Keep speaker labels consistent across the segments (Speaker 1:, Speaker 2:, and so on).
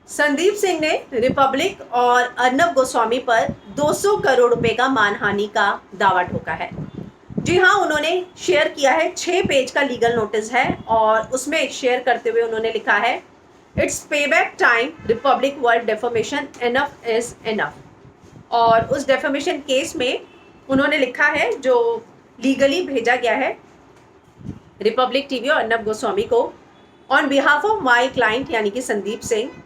Speaker 1: संदीप सिंह ने रिपब्लिक और अर्नब गोस्वामी पर 200 करोड़ रुपए का मानहानि का दावा ठोका है। जी हाँ, उन्होंने शेयर किया है, 6 पेज का लीगल नोटिस है और उसमें शेयर करते हुए उन्होंने लिखा है, it's payback time, Republic world deformation, enough is enough. और उस डेफोमेशन केस में उन्होंने लिखा है, जो लीगली भेजा गया है रिपब्लिक टीवी और अर्नब गोस्वामी को, on behalf of my client यानी कि Sandeep Singh.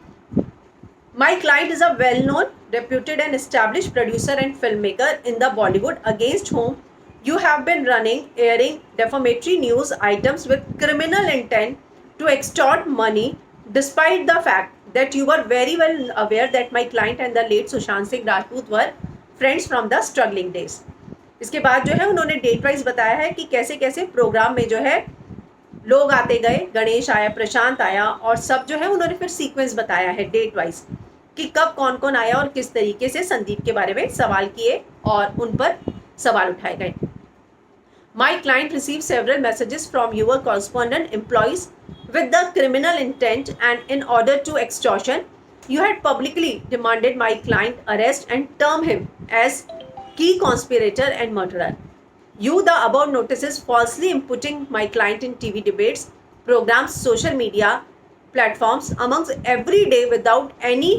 Speaker 1: My client is a well-known, reputed and established producer and filmmaker in the Bollywood, against whom you have been airing defamatory news items with criminal intent to extort money, despite the fact that you were very well aware that my client and the late Sushant Singh Rajput were friends from the struggling days. इसके बाद जो है उन्होंने date wise बताया है कि कैसे कैसे प्रोग्राम में जो है लोग आते गए, गणेश आया, प्रशांत आया, और सब जो है उन्होंने फिर सीक्वेंस बताया है डेट वाइज कि कब कौन कौन आया और किस तरीके से संदीप के बारे में सवाल किए और उन पर सवाल उठाए गए। My client receive several messages from your correspondent employees with the criminal intent, and in order to extortion, you had publicly demanded my client arrest and term him as key conspirator and murderer. You, the above notices, falsely imputing my client in TV debates, programs, social media platforms amongst every day without any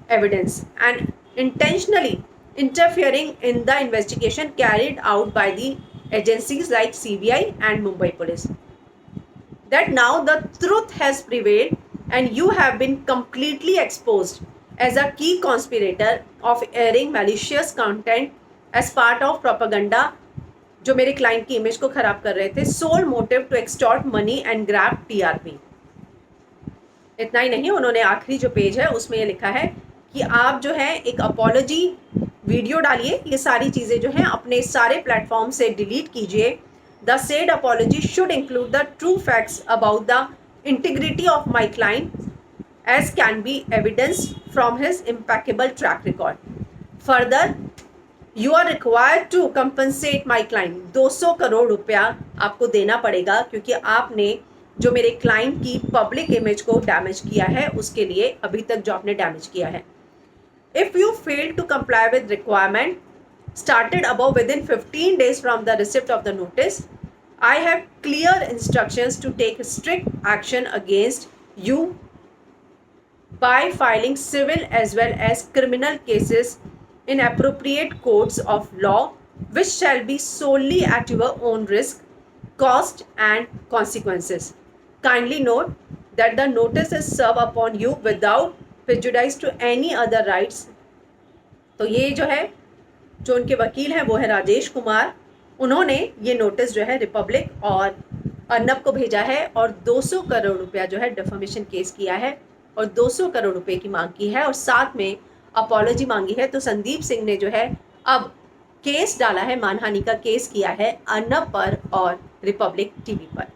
Speaker 1: evidence, and intentionally interfering in the investigation carried out by the agencies like CBI and Mumbai Police. That now the truth has prevailed and you have been completely exposed as a key conspirator of airing malicious content as part of propaganda जो मेरे client की image को खराब कर रहे थे, sole motive to extort money and grab TRP. इतना ही नहीं, उन्होंने आखिरी जो पेज है उसमें ये लिखा है कि आप जो है एक अपॉलॉजी वीडियो डालिए, ये सारी चीज़ें जो हैं अपने सारे प्लेटफॉर्म से डिलीट कीजिए। The said apology should include the true facts about the integrity of my client, as can be evidenced from his impeccable track record. Further, you are required to compensate my client. 200 crore रुपया आपको देना पड़ेगा, क्योंकि आपने जो मेरे client की public image को डैमेज किया है उसके लिए अभी तक जो आपने डैमेज किया है। If you fail to comply with requirement started above within 15 days from the receipt of the notice, I have clear instructions to take strict action against you by filing civil as well as criminal cases in appropriate courts of law, which shall be solely at your own risk, cost and consequences. Kindly note that the notice is served upon you without prejudice to any other rights. तो ये जो है, जो उनके वकील हैं वो है राजेश कुमार, उन्होंने ये नोटिस जो है रिपब्लिक और अर्नब को भेजा है और 200 करोड़ रुपया जो है डिफेमेशन केस किया है और 200 करोड़ रुपए की मांग की है और साथ में अपॉलॉजी मांगी है। तो संदीप सिंह ने जो है अब केस डाला है, मानहानि का केस किया है अर्नब पर और रिपब्लिक टीवी पर।